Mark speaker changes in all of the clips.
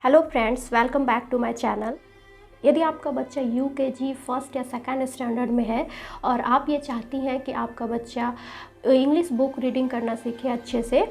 Speaker 1: Hello friends, welcome back to my channel. यदि आपका बच्चा यूकेजी फर्स्ट या सेकंड स्टैंडर्ड में है और आप ये चाहती हैं कि आपका बच्चा इंग्लिश बुक रीडिंग करना सीखे अच्छे से,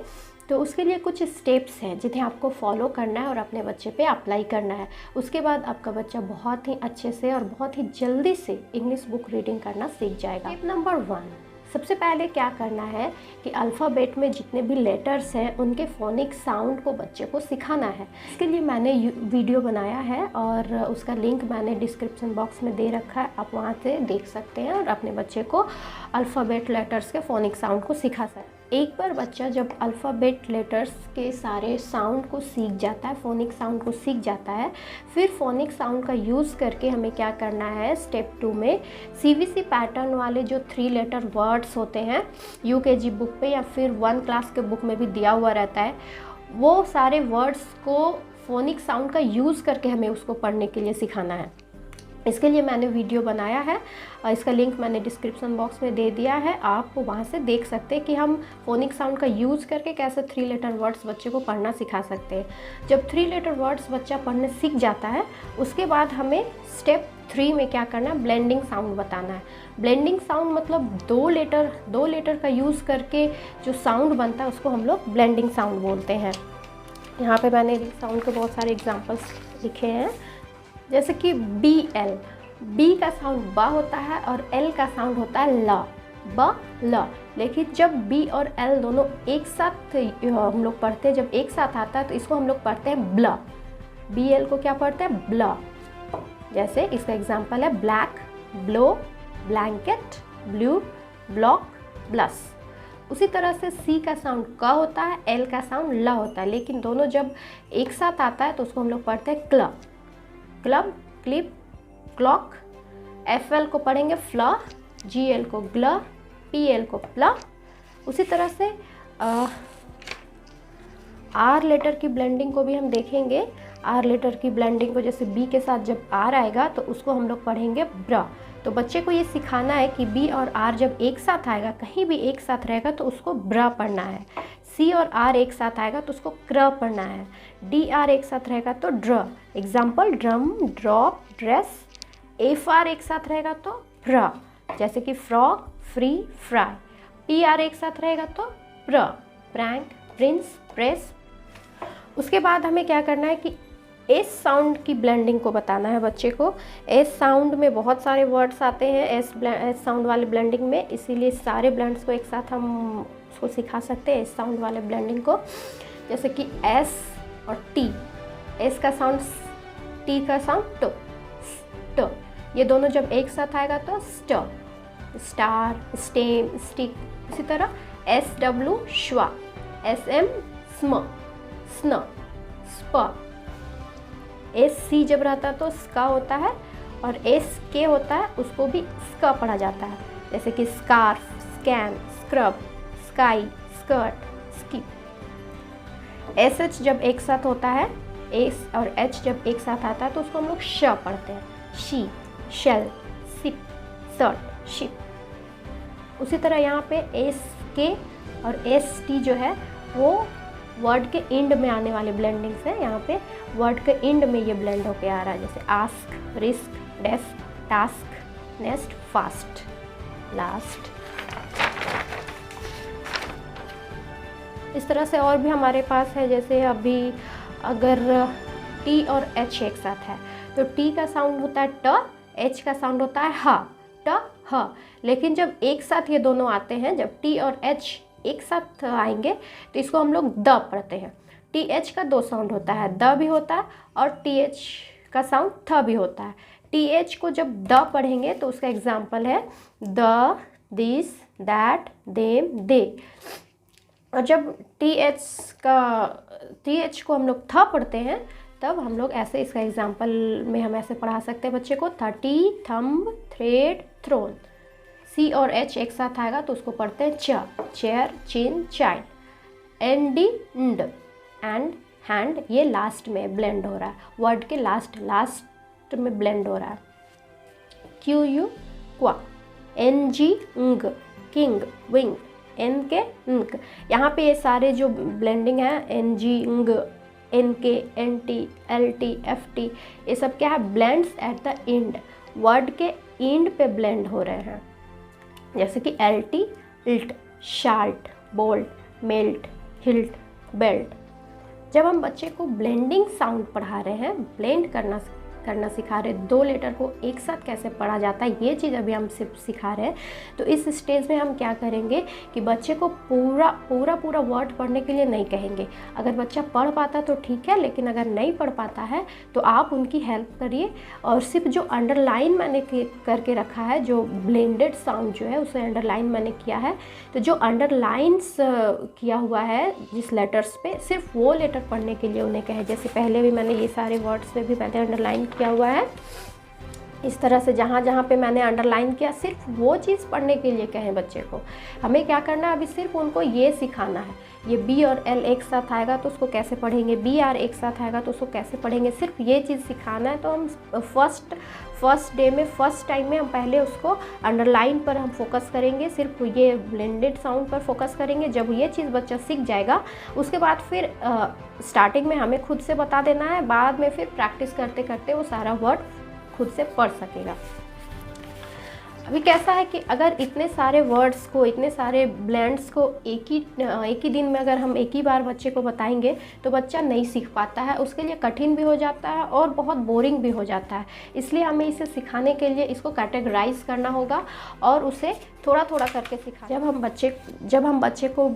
Speaker 1: तो उसके लिए कुछ स्टेप्स हैं जिन्हें आपको फॉलो करना है और अपने बच्चे पे अप्लाई करना है। उसके बाद आपका बच्चा बहुत ही अच्छे से और बहुत ही जल्दी से इंग्लिश बुक रीडिंग करना सीख जाएगा। स्टेप नंबर 1, सबसे पहले क्या करना है कि अल्फ़ाबेट में जितने भी लेटर्स हैं उनके फोनिक साउंड को बच्चे को सिखाना है। इसके लिए मैंने वीडियो बनाया है और उसका लिंक मैंने डिस्क्रिप्शन बॉक्स में दे रखा है, आप वहाँ से देख सकते हैं और अपने बच्चे को अल्फ़ाबेट लेटर्स के फोनिक साउंड को सिखा सकते हैं। एक बार बच्चा जब अल्फ़ाबेट लेटर्स के सारे साउंड को सीख जाता है, फोनिक साउंड को सीख जाता है, फिर फोनिक साउंड का यूज़ करके हमें क्या करना है, स्टेप 2 में सीवीसी पैटर्न वाले जो 3 लेटर वर्ड्स होते हैं यूकेजी बुक पे या फिर 1 क्लास के बुक में भी दिया हुआ रहता है, वो सारे वर्ड्स को फोनिक साउंड का यूज़ करके हमें उसको पढ़ने के लिए सिखाना है। इसके लिए मैंने वीडियो बनाया है और इसका लिंक मैंने डिस्क्रिप्शन बॉक्स में दे दिया है, आप वहाँ से देख सकते हैं कि हम फोनिक साउंड का यूज़ करके कैसे 3 लेटर वर्ड्स बच्चे को पढ़ना सिखा सकते हैं। जब 3 लेटर वर्ड्स बच्चा पढ़ने सीख जाता है, उसके बाद हमें स्टेप 3 में क्या करना है, ब्लेंडिंग साउंड बताना है। ब्लेंडिंग साउंड मतलब दो लेटर का यूज़ करके जो साउंड बनता है उसको हम लोग ब्लेंडिंग साउंड बोलते हैं। यहाँ पे मैंने साउंड के बहुत सारे एग्जांपल्स लिखे हैं, जैसे कि बी का साउंड ब होता है और एल का साउंड होता है ल, ब ल। लेकिन जब बी और एल दोनों एक साथ हम लोग पढ़ते हैं, जब एक साथ आता है तो इसको हम लोग पढ़ते हैं ब्ल। बी एल को क्या पढ़ते हैं, ब्ल। जैसे इसका एग्जांपल है black, blow, blanket, blue, block, bless. उसी तरह से सी का साउंड क होता है, एल का साउंड ल होता है, लेकिन दोनों जब एक साथ आता है तो उसको हम लोग पढ़ते हैं क्ल, club, clip, clock. F L को पढ़ेंगे फ्ल, जी एल को ग्ल, पी एल को प्ल। उसी तरह से आर लेटर की ब्लेंडिंग को भी हम देखेंगे। आर लेटर की ब्लेंडिंग को, जैसे बी के साथ जब आर आएगा तो उसको हम लोग पढ़ेंगे ब्र। तो बच्चे को ये सिखाना है कि बी और आर जब एक साथ आएगा, कहीं भी एक साथ रहेगा तो उसको ब्र पढ़ना है। सी और आर एक साथ आएगा तो उसको क्र पढ़ना है। डी आर एक साथ रहेगा तो ड्र। Example drum, drop, dress. F R एक साथ रहेगा तो फ्र, जैसे कि frog, free, fry. P R एक साथ रहेगा तो प्र, प्रैंक, प्रिंस, प्रेस। उसके बाद हमें क्या करना है कि एस साउंड की ब्लेंडिंग को बताना है बच्चे को। एस साउंड में बहुत सारे वर्ड्स आते हैं एस साउंड वाले ब्लेंडिंग में, इसीलिए सारे ब्लेंड्स को एक साथ हम उसको सिखा सकते हैं एस साउंड वाले ब्लेंडिंग को। जैसे कि एस और टी, एस का साउंड, टी का साउंड ट, ट। ये दोनों जब एक साथ आएगा तो स्ट, स्टार, स्टेम, स्टिक। इसी तरह एस डब्ल्यू श्वा, एस एम स्म, स्न, स्प। एस सी जब रहता है तो स्का होता है और एस के होता है उसको भी स्का पढ़ा जाता है, जैसे कि scarf, scan, scrub, sky, skirt, skip. S H जब एक साथ होता है, एस और एच जब एक साथ आता है तो उसको हम लोग श पढ़ते हैं, she, shell, sip, shirt, ship. उसी तरह यहाँ पे एस के और एस टी जो है वो वर्ड के एंड में आने वाले ब्लेंडिंग्स हैं। यहाँ पे वर्ड के एंड में ये ब्लेंड होके आ रहा है, जैसे ask, risk, desk, task, next, fast, last. इस तरह से और भी हमारे पास है, जैसे अभी अगर टी और एच एक साथ है तो टी का साउंड होता है ट, एच का साउंड होता है ह, ट, ह। लेकिन जब एक साथ ये दोनों आते हैं, जब टी और एच एक साथ आएंगे तो इसको हम लोग द पढ़ते हैं। टी एच का 2 साउंड होता है, द भी होता है और टी एच का साउंड थ भी होता है। टी एच को जब द पढ़ेंगे तो उसका एग्जाम्पल है द, दिस, दैट, देम, दे। और जब टी एच को हम लोग थ पढ़ते हैं तब हम लोग ऐसे, इसका एग्जाम्पल में हम ऐसे पढ़ा सकते हैं बच्चे को, 30, थंब, थ्रेड, थ्रोन। सी और एच एक साथ आएगा तो उसको पढ़ते हैं च, chair, chin, child. N D, इंड, एंड, हैंड, ये लास्ट में ब्लेंड हो रहा है, वर्ड के लास्ट में ब्लेंड हो रहा है। क्यू यू, क्वा। एन जी, इंग, किंग, विंग, एन के, इंक। यहाँ पे ये सारे जो ब्लेंडिंग है, एन जी, इंग, NK, NT, LT, FT, ये सब क्या है, blends at the end, word के एंड पे ब्लेंड हो रहे हैं। जैसे कि LT, इल्ट, short, bolt, melt, hilt, belt. जब हम बच्चे को ब्लेंडिंग साउंड पढ़ा रहे हैं, ब्लेंड करना सिखा रहे हैं, 2 लेटर को एक साथ कैसे पढ़ा जाता है, ये चीज़ अभी हम सिर्फ सिखा रहे हैं। तो इस स्टेज में हम क्या करेंगे कि बच्चे को पूरा वर्ड पढ़ने के लिए नहीं कहेंगे। अगर बच्चा पढ़ पाता तो ठीक है, लेकिन अगर नहीं पढ़ पाता है तो आप उनकी हेल्प करिए और सिर्फ जो अंडरलाइन मैंने करके रखा है, जो ब्लेंडेड साउंड जो है उसे अंडरलाइन मैंने किया है, तो जो अंडरलाइंस किया हुआ है जिस लेटर्स पे, सिर्फ वो लेटर पढ़ने के लिए उन्हें कहें। जैसे पहले भी मैंने ये सारे वर्ड्स पे भी मैंने अंडरलाइन किया हुआ है, इस तरह से जहाँ जहाँ पे मैंने अंडरलाइन किया, सिर्फ वो चीज़ पढ़ने के लिए कहें बच्चे को। हमें क्या करना है, अभी सिर्फ उनको ये सिखाना है, ये B और L एक साथ आएगा तो उसको कैसे पढ़ेंगे, BR एक साथ आएगा तो उसको कैसे पढ़ेंगे, सिर्फ ये चीज़ सिखाना है। तो हम फर्स्ट डे में, फर्स्ट टाइम में हम पहले उसको अंडरलाइन पर हम फोकस करेंगे, सिर्फ ये ब्लेंडेड साउंड पर फोकस करेंगे। जब ये चीज़ बच्चा सीख जाएगा, उसके बाद फिर स्टार्टिंग में हमें खुद से बता देना है, बाद में फिर प्रैक्टिस करते करते वो सारा वर्ड खुद से पढ़ सकेगा। अभी कैसा है कि अगर इतने सारे वर्ड्स को, इतने सारे ब्लेंड्स को एक ही दिन में अगर हम एक ही बार बच्चे को बताएंगे तो बच्चा नहीं सीख पाता है, उसके लिए कठिन भी हो जाता है और बहुत बोरिंग भी हो जाता है। इसलिए हमें इसे सिखाने के लिए इसको कैटेगराइज करना होगा और उसे थोड़ा थोड़ा करके सिखा। जब हम बच्चे को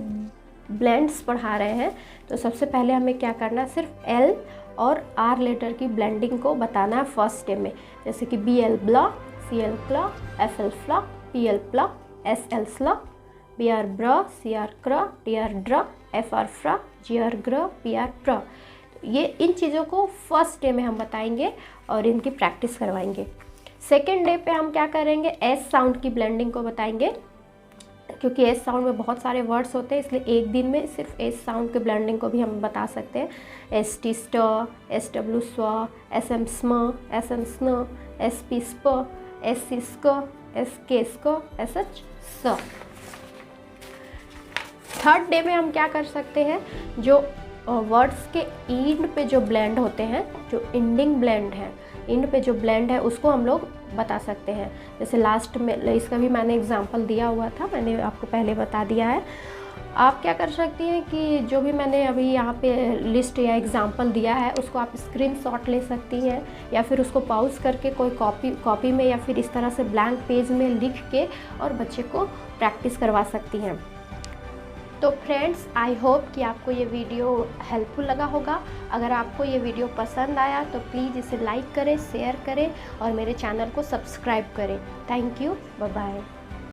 Speaker 1: ब्लेंड्स पढ़ा रहे हैं तो सबसे पहले हमें क्या करना है, सिर्फ L और R लेटर की ब्लेंडिंग को बताना है फर्स्ट डे में। जैसे कि BL ब्ला, CL क्ला, FL फ्ला, PL प्ला, SL स्ला, BR ब्रा, CR क्रा, DR ड्रा, FR फ्रा, GR ग्रा, PR प्रा। ये इन चीज़ों को फर्स्ट डे में हम बताएंगे और इनकी प्रैक्टिस करवाएंगे। सेकेंड डे पे हम क्या करेंगे, S साउंड की ब्लेंडिंग को बताएंगे, क्योंकि एस साउंड में बहुत सारे वर्ड्स होते हैं, इसलिए एक दिन में सिर्फ एस साउंड के ब्लेंडिंग को भी हम बता सकते हैं। ST स्ट, SW स्व, SM स्म, SM स्न, SP स्प, SC स्क, SK स्क, SH स। थर्ड डे में हम क्या कर सकते हैं, जो वर्ड्स के एंड पे जो ब्लेंड होते हैं, जो एंडिंग ब्लेंड है, एंड पे जो ब्लेंड है उसको हम लोग बता सकते हैं। जैसे लास्ट में इसका भी मैंने एग्जांपल दिया हुआ था, मैंने आपको पहले बता दिया है। आप क्या कर सकती हैं कि जो भी मैंने अभी यहाँ पे लिस्ट या एग्जांपल दिया है उसको आप स्क्रीनशॉट ले सकती हैं, या फिर उसको पॉज करके कोई कॉपी में या फिर इस तरह से ब्लैंक पेज में लिख के और बच्चे को प्रैक्टिस करवा सकती हैं। तो फ्रेंड्स, आई होप कि आपको ये वीडियो हेल्पफुल लगा होगा। अगर आपको ये वीडियो पसंद आया तो प्लीज़ इसे लाइक करें, शेयर करें और मेरे चैनल को सब्सक्राइब करें। Thank you, bye bye.